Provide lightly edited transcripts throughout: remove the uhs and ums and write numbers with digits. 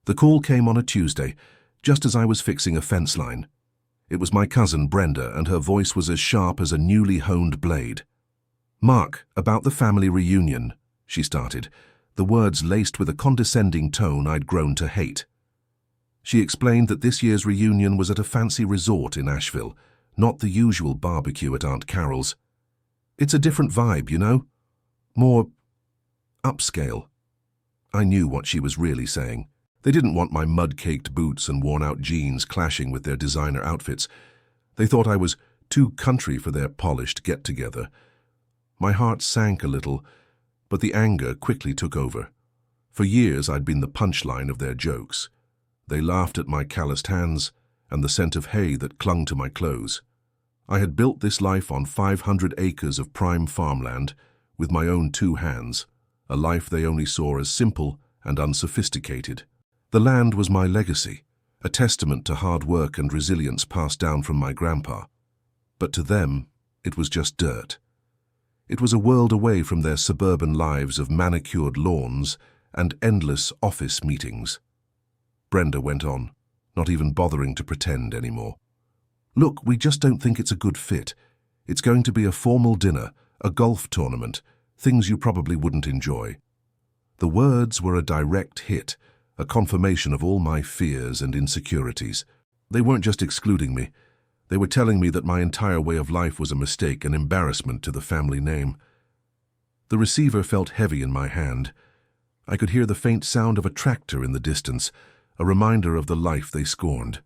The call came on a Tuesday, just as I was fixing a fence line. It was my cousin Brenda, and her voice was as sharp as a newly honed blade. "Mark, about the family reunion," she started, the words laced with a condescending tone I'd grown to hate. She explained that this year's reunion was at a fancy resort in Asheville, not the usual barbecue at Aunt Carol's. "It's a different vibe, you know? More upscale." I knew what she was really saying. They didn't want my mud-caked boots and worn-out jeans clashing with their designer outfits. They thought I was too country for their polished get-together. My heart sank a little, but the anger quickly took over. For years I'd been the punchline of their jokes. They laughed at my calloused hands and the scent of hay that clung to my clothes. I had built this life on 500 acres of prime farmland with my own 2 hands, a life they only saw as simple and unsophisticated. The land was my legacy, a testament to hard work and resilience passed down from my grandpa. But to them, it was just dirt. It was a world away from their suburban lives of manicured lawns and endless office meetings. Brenda went on, not even bothering to pretend anymore. "Look, we just don't think it's a good fit. It's going to be a formal dinner, a golf tournament, things you probably wouldn't enjoy." The words were a direct hit, a confirmation of all my fears and insecurities. They weren't just excluding me. They were telling me that my entire way of life was a mistake, an embarrassment to the family name. The receiver felt heavy in my hand. I could hear the faint sound of a tractor in the distance, a reminder of the life they scorned.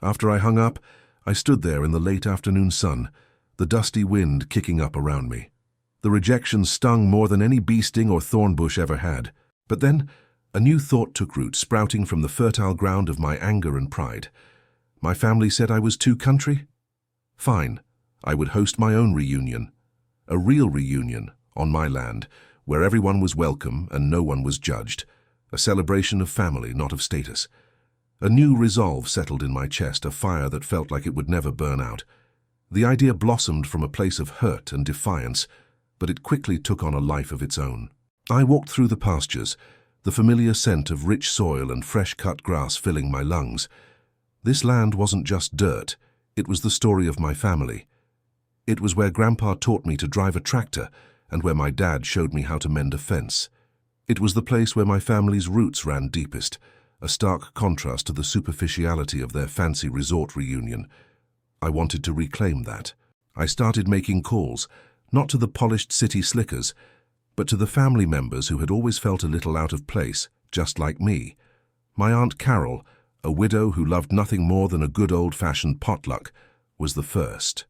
After I hung up, I stood there in the late afternoon sun, the dusty wind kicking up around me. The rejection stung more than any bee sting or thorn bush ever had. But then, a new thought took root, sprouting from the fertile ground of my anger and pride. My family said I was too country? Fine, I would host my own reunion. A real reunion, on my land, where everyone was welcome and no one was judged. A celebration of family, not of status. A new resolve settled in my chest, a fire that felt like it would never burn out. The idea blossomed from a place of hurt and defiance, but it quickly took on a life of its own. I walked through the pastures, the familiar scent of rich soil and fresh-cut grass filling my lungs. This land wasn't just dirt, it was the story of my family. It was where Grandpa taught me to drive a tractor and where my dad showed me how to mend a fence. It was the place where my family's roots ran deepest, a stark contrast to the superficiality of their fancy resort reunion. I wanted to reclaim that. I started making calls, not to the polished city slickers, but to the family members who had always felt a little out of place, just like me. My Aunt Carol, a widow who loved nothing more than a good old-fashioned potluck, was the first.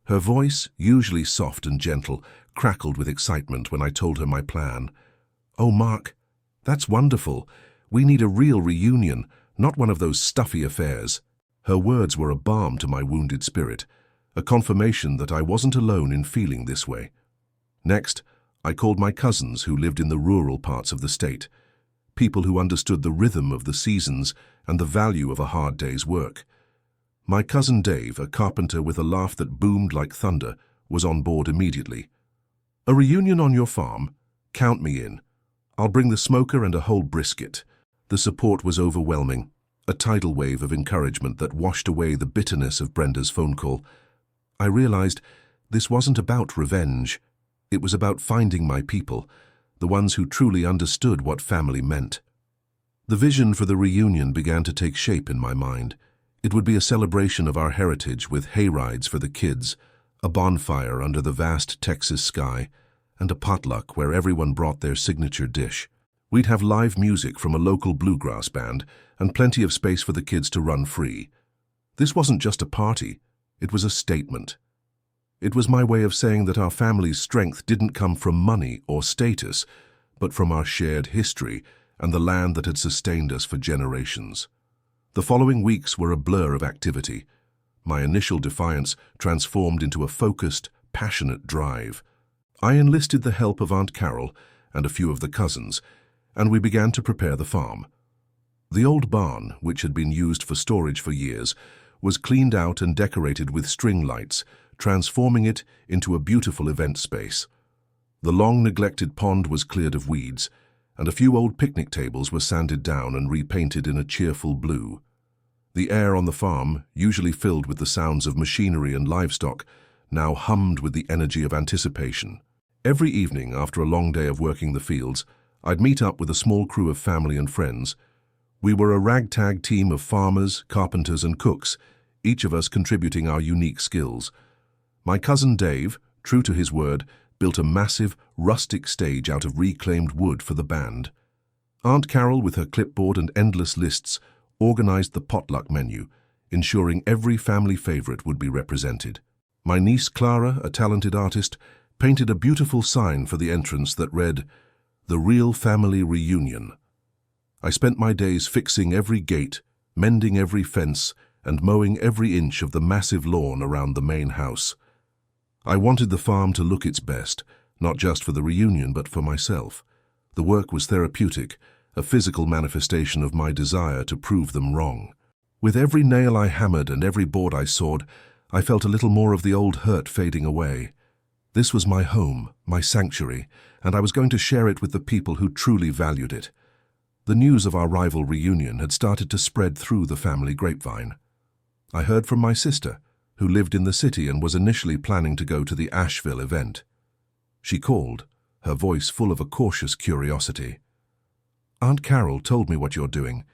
Her voice, usually soft and gentle, crackled with excitement when I told her my plan. "Oh, Mark, that's wonderful. We need a real reunion, not one of those stuffy affairs." Her words were a balm to my wounded spirit, a confirmation that I wasn't alone in feeling this way. Next, I called my cousins who lived in the rural parts of the state, people who understood the rhythm of the seasons and the value of a hard day's work. My cousin Dave, a carpenter with a laugh that boomed like thunder, was on board immediately. "A reunion on your farm? Count me in. I'll bring the smoker and a whole brisket." The support was overwhelming, a tidal wave of encouragement that washed away the bitterness of Brenda's phone call. I realized this wasn't about revenge. It was about finding my people, the ones who truly understood what family meant. The vision for the reunion began to take shape in my mind. It would be a celebration of our heritage with hayrides for the kids, a bonfire under the vast Texas sky, and a potluck where everyone brought their signature dish. We'd have live music from a local bluegrass band and plenty of space for the kids to run free. This wasn't just a party, it was a statement. It was my way of saying that our family's strength didn't come from money or status, but from our shared history and the land that had sustained us for generations. The following weeks were a blur of activity. My initial defiance transformed into a focused, passionate drive. I enlisted the help of Aunt Carol and a few of the cousins, and we began to prepare the farm. The old barn, which had been used for storage for years, was cleaned out and decorated with string lights, transforming it into a beautiful event space. The long-neglected pond was cleared of weeds, and a few old picnic tables were sanded down and repainted in a cheerful blue. The air on the farm, usually filled with the sounds of machinery and livestock, now hummed with the energy of anticipation. Every evening, after a long day of working the fields, I'd meet up with a small crew of family and friends. We were a ragtag team of farmers, carpenters, and cooks, each of us contributing our unique skills. My cousin Dave, true to his word, built a massive, rustic stage out of reclaimed wood for the band. Aunt Carol, with her clipboard and endless lists, organized the potluck menu, ensuring every family favorite would be represented. My niece Clara, a talented artist, painted a beautiful sign for the entrance that read, "The Real Family Reunion." I spent my days fixing every gate, mending every fence, and mowing every inch of the massive lawn around the main house. I wanted the farm to look its best, not just for the reunion but for myself. The work was therapeutic, a physical manifestation of my desire to prove them wrong. With every nail I hammered and every board I sawed, I felt a little more of the old hurt fading away. This was my home, my sanctuary, and I was going to share it with the people who truly valued it. The news of our rival reunion had started to spread through the family grapevine. I heard from my sister, who lived in the city and was initially planning to go to the Asheville event. She called, her voice full of a cautious curiosity. "Aunt Carol told me what you're doing.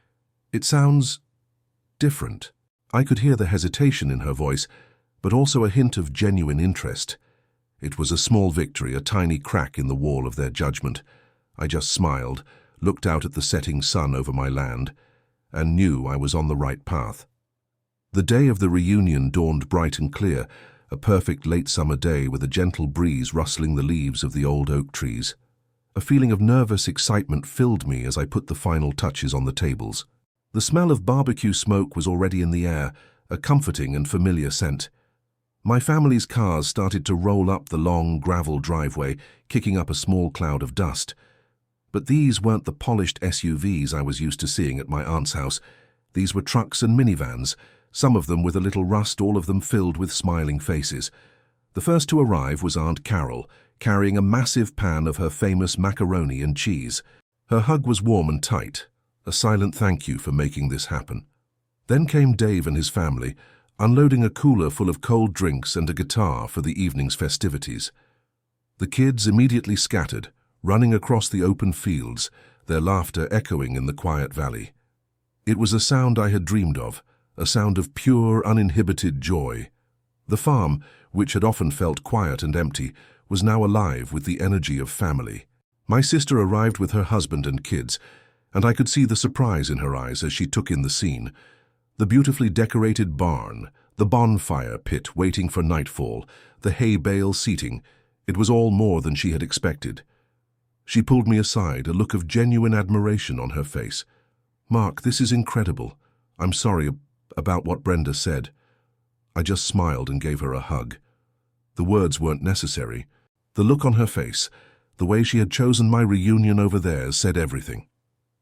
It sounds different." I could hear the hesitation in her voice, but also a hint of genuine interest. It was a small victory, a tiny crack in the wall of their judgment. I just smiled, looked out at the setting sun over my land, and knew I was on the right path. The day of the reunion dawned bright and clear, a perfect late summer day with a gentle breeze rustling the leaves of the old oak trees. A feeling of nervous excitement filled me as I put the final touches on the tables. The smell of barbecue smoke was already in the air, a comforting and familiar scent. My family's cars started to roll up the long gravel driveway, kicking up a small cloud of dust. But these weren't the polished SUVs I was used to seeing at my aunt's house. These were trucks and minivans, some of them with a little rust, all of them filled with smiling faces. The first to arrive was Aunt Carol, carrying a massive pan of her famous macaroni and cheese. Her hug was warm and tight, a silent thank you for making this happen. Then came Dave and his family, unloading a cooler full of cold drinks and a guitar for the evening's festivities. The kids immediately scattered, running across the open fields, their laughter echoing in the quiet valley. It was a sound I had dreamed of, a sound of pure, uninhibited joy. The farm, which had often felt quiet and empty, was now alive with the energy of family. My sister arrived with her husband and kids, and I could see the surprise in her eyes as she took in the scene. The beautifully decorated barn, the bonfire pit waiting for nightfall, the hay bale seating, it was all more than she had expected. She pulled me aside, a look of genuine admiration on her face. "Mark, this is incredible. I'm sorry about what Brenda said." I just smiled and gave her a hug. The words weren't necessary. The look on her face, the way she had chosen my reunion over theirs, said everything.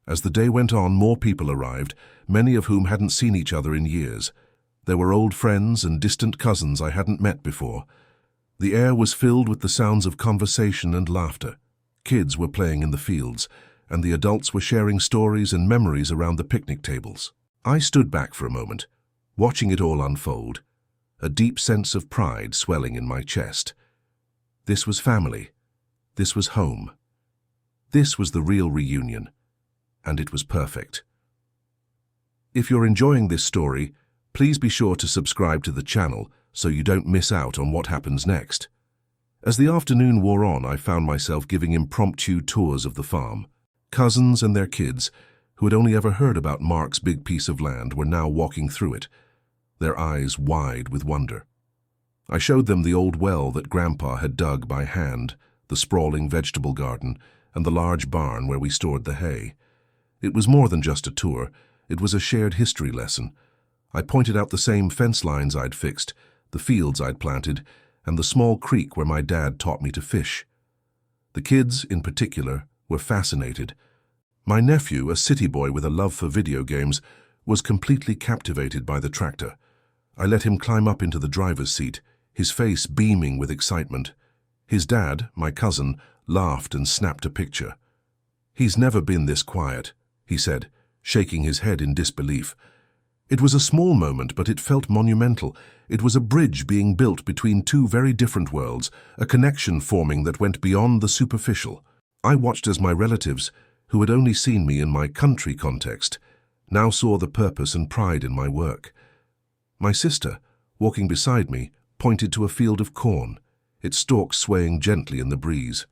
As the day went on, more people arrived, many of whom hadn't seen each other in years. There were old friends and distant cousins I hadn't met before. The air was filled with the sounds of conversation and laughter. Kids were playing in the fields, and the adults were sharing stories and memories around the picnic tables. I stood back for a moment, watching it all unfold, a deep sense of pride swelling in my chest. This was family. This was home. This was the real reunion, and it was perfect. If you're enjoying this story, please be sure to subscribe to the channel so you don't miss out on what happens next. As the afternoon wore on, I found myself giving impromptu tours of the farm. Cousins and their kids, who had only ever heard about Mark's big piece of land, were now walking through it, their eyes wide with wonder. I showed them the old well that Grandpa had dug by hand, the sprawling vegetable garden, and the large barn where we stored the hay. It was more than just a tour, it was a shared history lesson. I pointed out the same fence lines I'd fixed, the fields I'd planted, and the small creek where my dad taught me to fish. The kids, in particular, were fascinated. My nephew, a city boy with a love for video games, was completely captivated by the tractor. I let him climb up into the driver's seat, his face beaming with excitement. His dad, my cousin, laughed and snapped a picture. "He's never been this quiet," he said, shaking his head in disbelief. It was a small moment, but it felt monumental. It was a bridge being built between two very different worlds, a connection forming that went beyond the superficial. I watched as my relatives, who had only seen me in my country context, now saw the purpose and pride in my work. My sister, walking beside me, pointed to a field of corn, its stalks swaying gently in the breeze.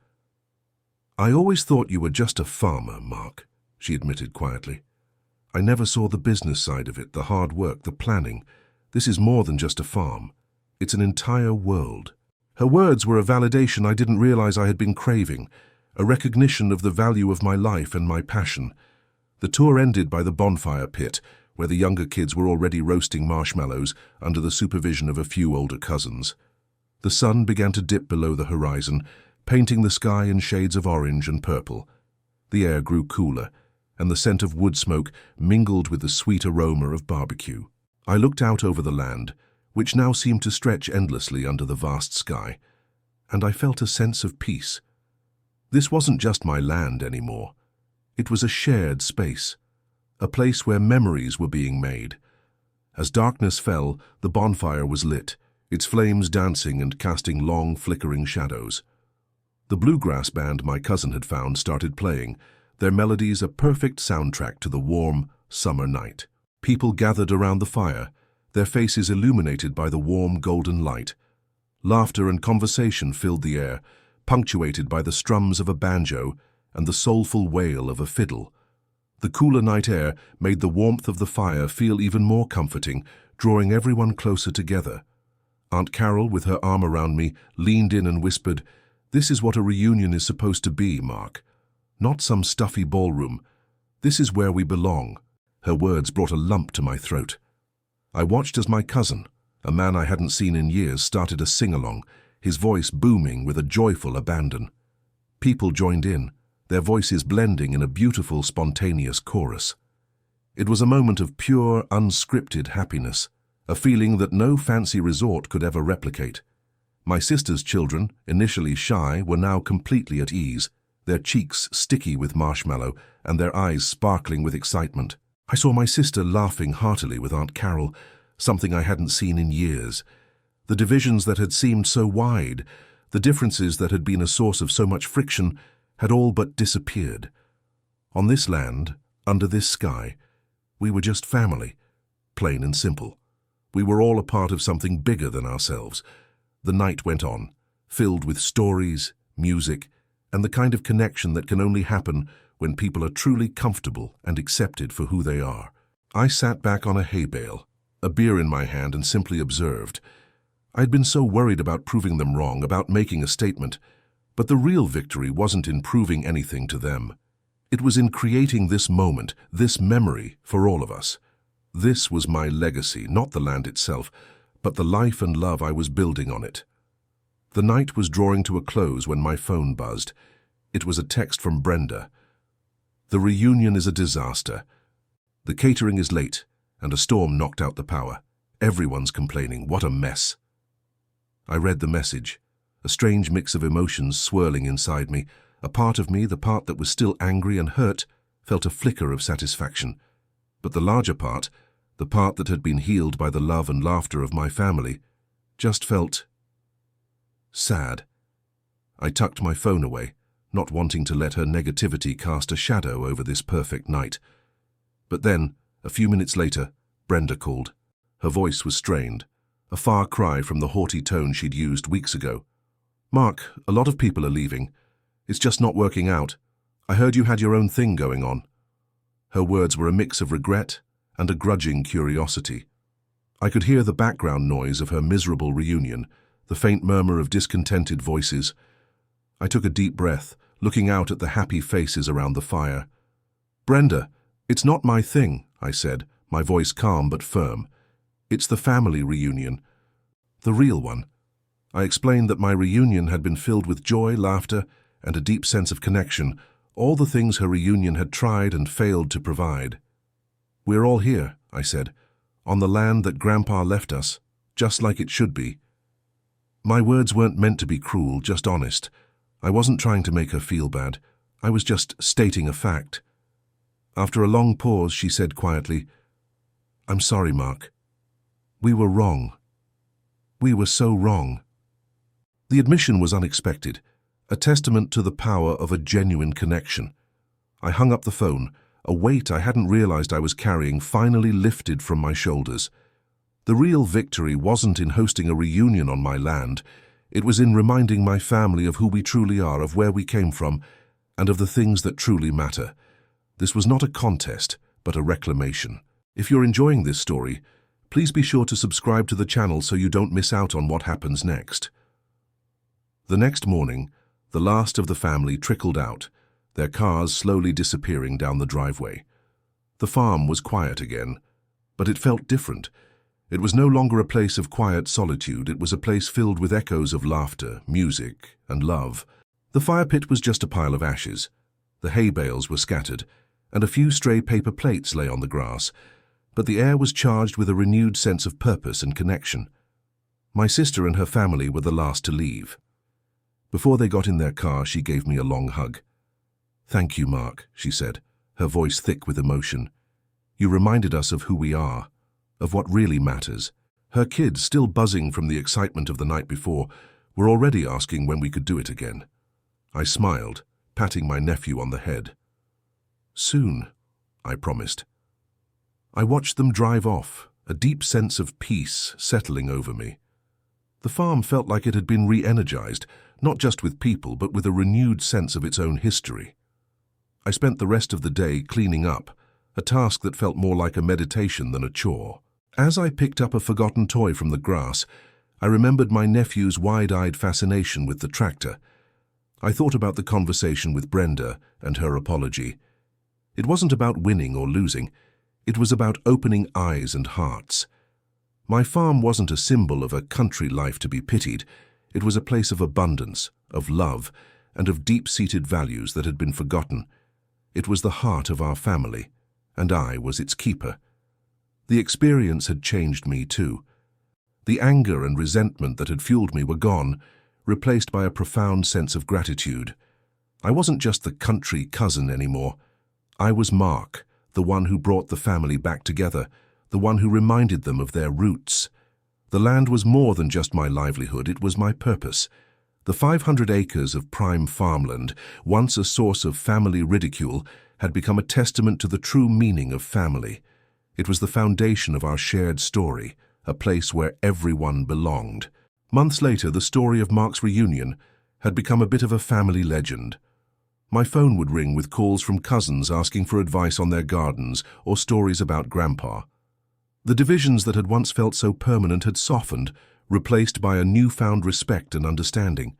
"I always thought you were just a farmer, Mark," she admitted quietly. "I never saw the business side of it, the hard work, the planning. This is more than just a farm. It's an entire world." Her words were a validation I didn't realize I had been craving, a recognition of the value of my life and my passion. The tour ended by the bonfire pit, where the younger kids were already roasting marshmallows under the supervision of a few older cousins. The sun began to dip below the horizon, painting the sky in shades of orange and purple. The air grew cooler, and the scent of wood smoke mingled with the sweet aroma of barbecue. I looked out over the land, which now seemed to stretch endlessly under the vast sky, and I felt a sense of peace. This wasn't just my land anymore. It was a shared space, a place where memories were being made. As darkness fell, the bonfire was lit, its flames dancing and casting long, flickering shadows. The bluegrass band my cousin had found started playing, their melodies a perfect soundtrack to the warm, summer night. People gathered around the fire, their faces illuminated by the warm, golden light. Laughter and conversation filled the air, punctuated by the strums of a banjo and the soulful wail of a fiddle. The cooler night air made the warmth of the fire feel even more comforting, drawing everyone closer together. Aunt Carol, with her arm around me, leaned in and whispered, "This is what a reunion is supposed to be, Mark. Not some stuffy ballroom. This is where we belong." Her words brought a lump to my throat. I watched as my cousin, a man I hadn't seen in years, started a sing-along, his voice booming with a joyful abandon. People joined in, their voices blending in a beautiful, spontaneous chorus. It was a moment of pure, unscripted happiness, a feeling that no fancy resort could ever replicate. My sister's children, initially shy, were now completely at ease, their cheeks sticky with marshmallow and their eyes sparkling with excitement. I saw my sister laughing heartily with Aunt Carol, something I hadn't seen in years. The divisions that had seemed so wide, the differences that had been a source of so much friction, had all but disappeared. On this land, under this sky, we were just family, plain and simple. We were all a part of something bigger than ourselves. The night went on, filled with stories, music, and the kind of connection that can only happen when people are truly comfortable and accepted for who they are. I sat back on a hay bale, a beer in my hand, and simply observed. I'd been so worried about proving them wrong, about making a statement, but the real victory wasn't in proving anything to them. It was in creating this moment, this memory for all of us. This was my legacy, not the land itself, but the life and love I was building on it. The night was drawing to a close when my phone buzzed. It was a text from Brenda. "The reunion is a disaster. The catering is late, and a storm knocked out the power. Everyone's complaining. What a mess." I read the message, a strange mix of emotions swirling inside me. A part of me, the part that was still angry and hurt, felt a flicker of satisfaction. But the larger part, the part that had been healed by the love and laughter of my family, just felt sad. I tucked my phone away, not wanting to let her negativity cast a shadow over this perfect night. But then, a few minutes later, Brenda called. Her voice was strained, a far cry from the haughty tone she'd used weeks ago. "Mark, a lot of people are leaving. It's just not working out. I heard you had your own thing going on." Her words were a mix of regret and a grudging curiosity. I could hear the background noise of her miserable reunion, the faint murmur of discontented voices. I took a deep breath, looking out at the happy faces around the fire. "Brenda, it's not my thing," I said, my voice calm but firm. "It's the family reunion. The real one." I explained that my reunion had been filled with joy, laughter, and a deep sense of connection, all the things her reunion had tried and failed to provide. "We're all here," I said, "on the land that Grandpa left us, just like it should be." My words weren't meant to be cruel, just honest. I wasn't trying to make her feel bad. I was just stating a fact. After a long pause, she said quietly, "I'm sorry, Mark. We were wrong. We were so wrong." The admission was unexpected, a testament to the power of a genuine connection. I hung up the phone. A weight I hadn't realized I was carrying finally lifted from my shoulders. The real victory wasn't in hosting a reunion on my land. It was in reminding my family of who we truly are, of where we came from, and of the things that truly matter. This was not a contest, but a reclamation. If you're enjoying this story, please be sure to subscribe to the channel so you don't miss out on what happens next. The next morning, the last of the family trickled out, their cars slowly disappearing down the driveway. The farm was quiet again, but it felt different. It was no longer a place of quiet solitude. It was a place filled with echoes of laughter, music, and love. The fire pit was just a pile of ashes. The hay bales were scattered, and a few stray paper plates lay on the grass, but the air was charged with a renewed sense of purpose and connection. My sister and her family were the last to leave. Before they got in their car, she gave me a long hug. "Thank you, Mark," she said, her voice thick with emotion. "You reminded us of who we are, of what really matters." Her kids, still buzzing from the excitement of the night before, were already asking when we could do it again. I smiled, patting my nephew on the head. "Soon," I promised. I watched them drive off, a deep sense of peace settling over me. The farm felt like it had been re-energized, not just with people, but with a renewed sense of its own history. I spent the rest of the day cleaning up, a task that felt more like a meditation than a chore. As I picked up a forgotten toy from the grass, I remembered my nephew's wide-eyed fascination with the tractor. I thought about the conversation with Brenda and her apology. It wasn't about winning or losing. It was about opening eyes and hearts. My farm wasn't a symbol of a country life to be pitied. It was a place of abundance, of love, and of deep-seated values that had been forgotten. It was the heart of our family, and I was its keeper. The experience had changed me too. The anger and resentment that had fueled me were gone, replaced by a profound sense of gratitude. I wasn't just the country cousin anymore. I was Mark, the one who brought the family back together, the one who reminded them of their roots. The land was more than just my livelihood, it was my purpose. The 500 acres of prime farmland, once a source of family ridicule, had become a testament to the true meaning of family. It was the foundation of our shared story, a place where everyone belonged. Months later, the story of Mark's reunion had become a bit of a family legend. My phone would ring with calls from cousins asking for advice on their gardens or stories about Grandpa. The divisions that had once felt so permanent had softened, replaced by a newfound respect and understanding.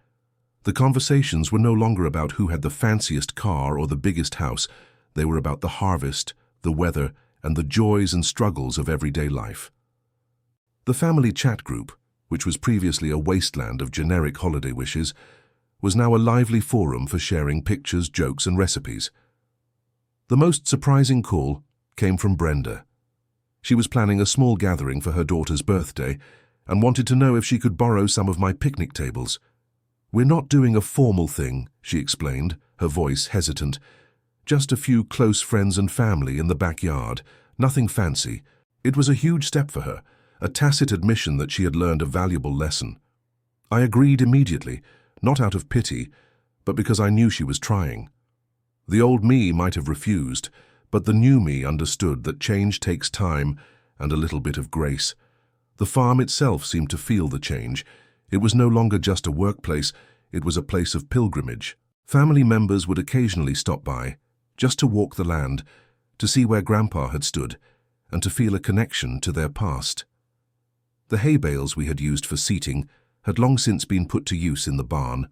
The conversations were no longer about who had the fanciest car or the biggest house. They were about the harvest, the weather, and the joys and struggles of everyday life. The family chat group, which was previously a wasteland of generic holiday wishes, was now a lively forum for sharing pictures, jokes, and recipes. The most surprising call came from Brenda. She was planning a small gathering for her daughter's birthday and wanted to know if she could borrow some of my picnic tables. "We're not doing a formal thing," she explained, her voice hesitant. "Just a few close friends and family in the backyard, nothing fancy." It was a huge step for her, a tacit admission that she had learned a valuable lesson. I agreed immediately, not out of pity, but because I knew she was trying. The old me might have refused, but the new me understood that change takes time and a little bit of grace. The farm itself seemed to feel the change. It was no longer just a workplace, it was a place of pilgrimage. Family members would occasionally stop by, just to walk the land, to see where Grandpa had stood, and to feel a connection to their past. The hay bales we had used for seating had long since been put to use in the barn,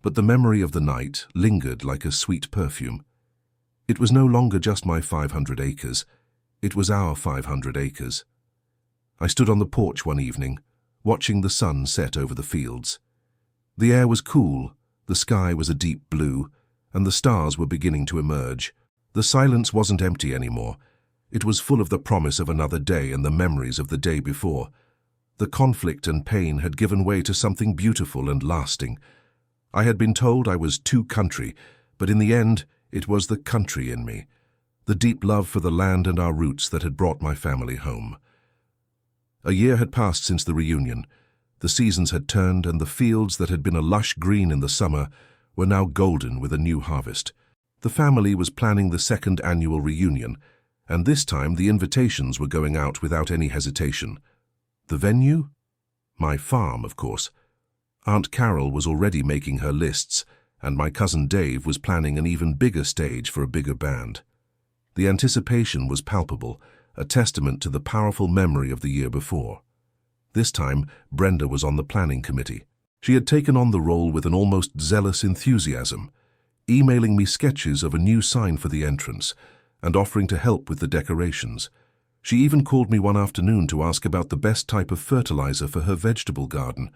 but the memory of the night lingered like a sweet perfume. It was no longer just my 500 acres, it was our 500 acres. I stood on the porch one evening, watching the sun set over the fields. The air was cool, the sky was a deep blue, and the stars were beginning to emerge. The silence wasn't empty anymore. It was full of the promise of another day and the memories of the day before. The conflict and pain had given way to something beautiful and lasting. I had been told I was too country, But in the end, it was the country in me, the deep love for the land and our roots that had brought my family home. A year had passed since the reunion. The seasons had turned, and the fields that had been a lush green in the summer were now golden with a new harvest. The family was planning the second annual reunion, and this time the invitations were going out without any hesitation. The venue? My farm, of course. Aunt Carol was already making her lists, and my cousin Dave was planning an even bigger stage for a bigger band. The anticipation was palpable, a testament to the powerful memory of the year before. This time, Brenda was on the planning committee. She had taken on the role with an almost zealous enthusiasm, emailing me sketches of a new sign for the entrance and offering to help with the decorations. She even called me one afternoon to ask about the best type of fertilizer for her vegetable garden.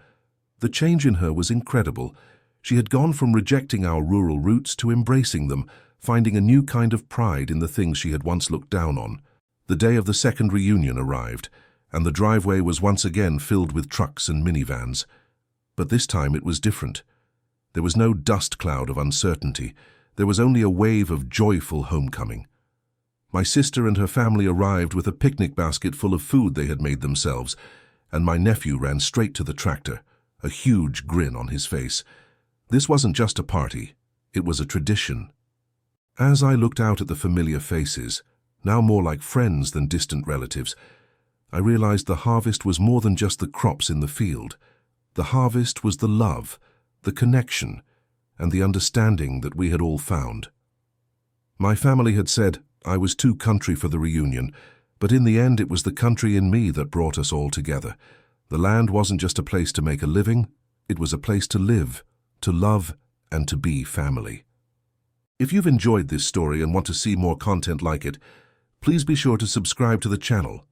The change in her was incredible. She had gone from rejecting our rural roots to embracing them, finding a new kind of pride in the things she had once looked down on. The day of the second reunion arrived, and the driveway was once again filled with trucks and minivans. But this time it was different. There was no dust cloud of uncertainty. There was only a wave of joyful homecoming. My sister and her family arrived with a picnic basket full of food they had made themselves, and my nephew ran straight to the tractor, a huge grin on his face. This wasn't just a party, it was a tradition. As I looked out at the familiar faces, now more like friends than distant relatives, I realized the harvest was more than just the crops in the field. The harvest was the love, the connection, and the understanding that we had all found. My family had said I was too country for the reunion, but in the end it was the country in me that brought us all together. The land wasn't just a place to make a living, it was a place to live, to love, and to be family. If you've enjoyed this story and want to see more content like it, please be sure to subscribe to the channel